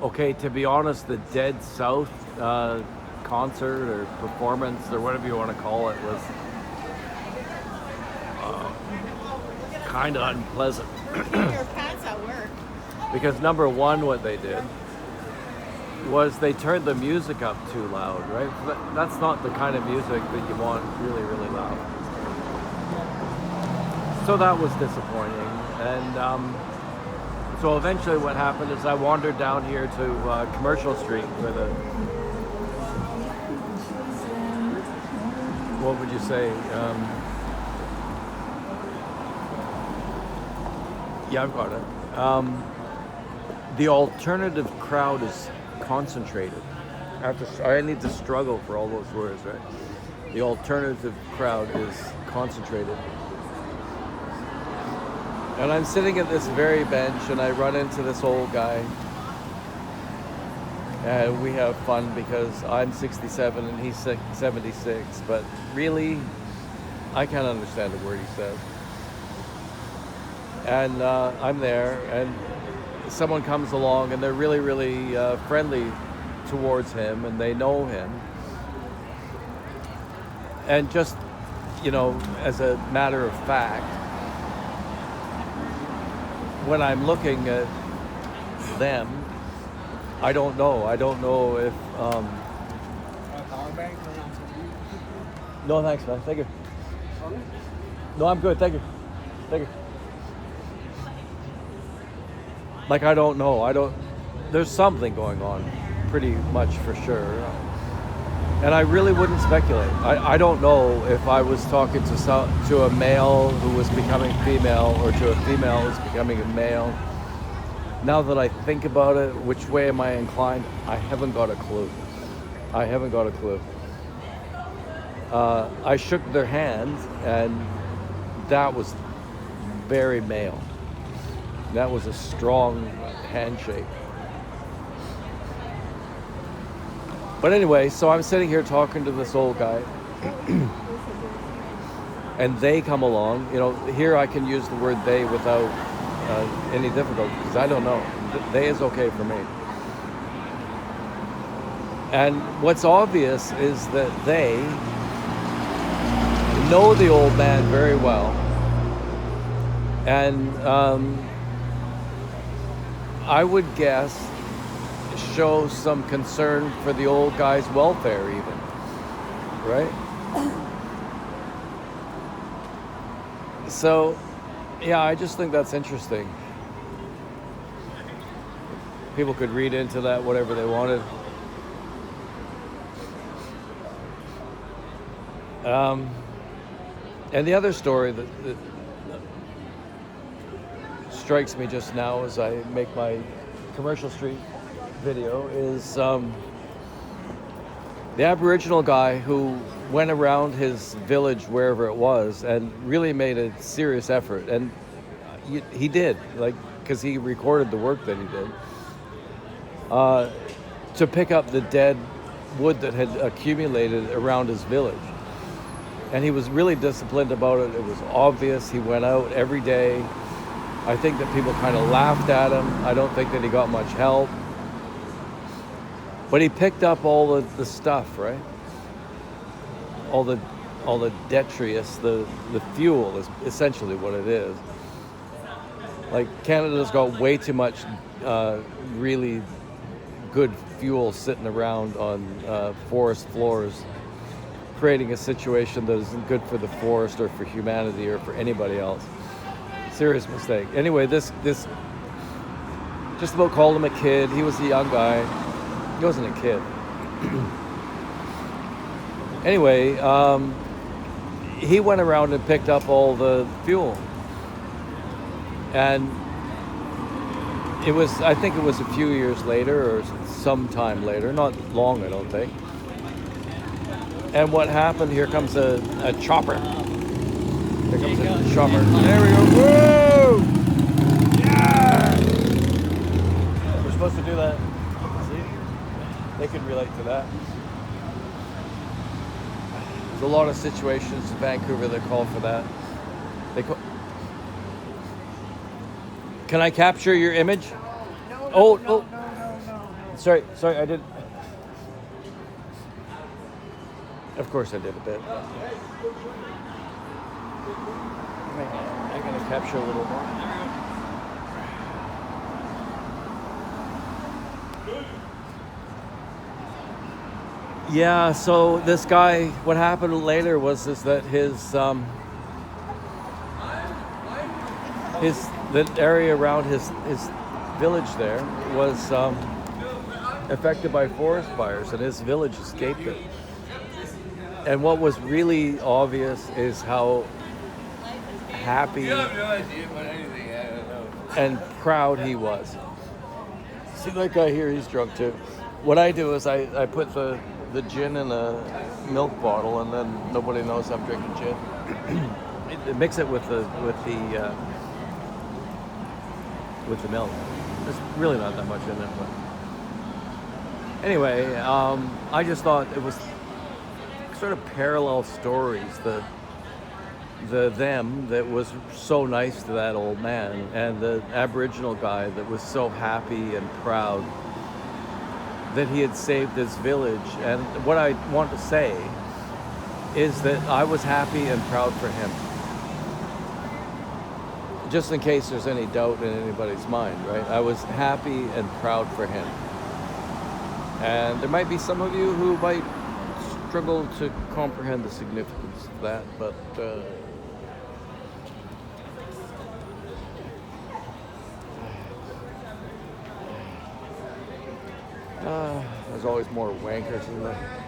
Okay, to be honest, the Dead South concert or performance or whatever you want to call it was kind of unpleasant Your pants at work. because number one, what they did was they turned the music up too loud, right? That's not the kind of music that you want really, really loud. So that was disappointing. And so eventually what happened is I wandered down here to Commercial Street where the, what would you say? Yeah, I've got it. The alternative crowd is concentrated. I need to struggle for all those words, right? The alternative crowd is concentrated. And I'm sitting at this very bench and I run into this old guy. And we have fun because I'm 67 and he's 76. But really, I can't understand a word he says. And I'm there and someone comes along and they're really, really friendly towards him and they know him. And just, as a matter of fact, when I'm looking at them, I don't know. I don't know if... No, thanks, man. Thank you. No, I'm good. Thank you. Thank you. Like, I don't know. There's something going on, pretty much for sure. And I really wouldn't speculate. I don't know if I was talking to a male who was becoming female or to a female who's becoming a male. Now that I think about it, which way am I inclined? I haven't got a clue. I haven't got a clue. I shook their hand and that was very male. That was a strong handshake. But anyway, so I'm sitting here talking to this old guy. And they come along. Here I can use the word they without any difficulty because I don't know. They is okay for me. And what's obvious is that they know the old man very well. And I would guess show some concern for the old guy's welfare even, right? So, yeah, I just think that's interesting. People could read into that whatever they wanted. And the other story that strikes me just now as I make my Commercial Street video is the Aboriginal guy who went around his village, wherever it was, and really made a serious effort. And he did, because he recorded the work that he did, to pick up the dead wood that had accumulated around his village. And he was really disciplined about it. It was obvious. He went out every day. I think that people kind of laughed at him. I don't think that he got much help. But he picked up all the stuff, right? All the detritus, the fuel is essentially what it is. Like, Canada's got way too much really good fuel sitting around on forest floors, creating a situation that isn't good for the forest or for humanity or for anybody else. Serious mistake. Anyway, this just about called him a kid. He was a young guy. He wasn't a kid. Anyway, he went around and picked up all the fuel. And I think it was a few years later or some time later, not long, I don't think. And what happened, here comes a chopper. Here comes a chopper. There we go. Woo! Yeah! We're supposed to do that. See? They can relate to that. There's a lot of situations in Vancouver that call for that. Can I capture your image? No, Oh, no, oh. no. Sorry, I did. Of course I did a bit. I'm going to capture a little more. Yeah, so this guy, what happened later was is that the area around his village there was affected by forest fires, and his village escaped it. And what was really obvious is how happy and proud he was. See that guy here, he's drunk too. What I do is I put the gin in a milk bottle, and then nobody knows I'm drinking gin. Mix it with the milk. There's really not that much in it, but anyway, I just thought it was sort of parallel stories. The them that was so nice to that old man, and the Aboriginal guy that was so happy and proud that he had saved his village. And what I want to say is that I was happy and proud for him. Just in case there's any doubt in anybody's mind, right? I was happy and proud for him. And there might be some of you who might struggle to comprehend the significance of that, but there's always more wankers in there.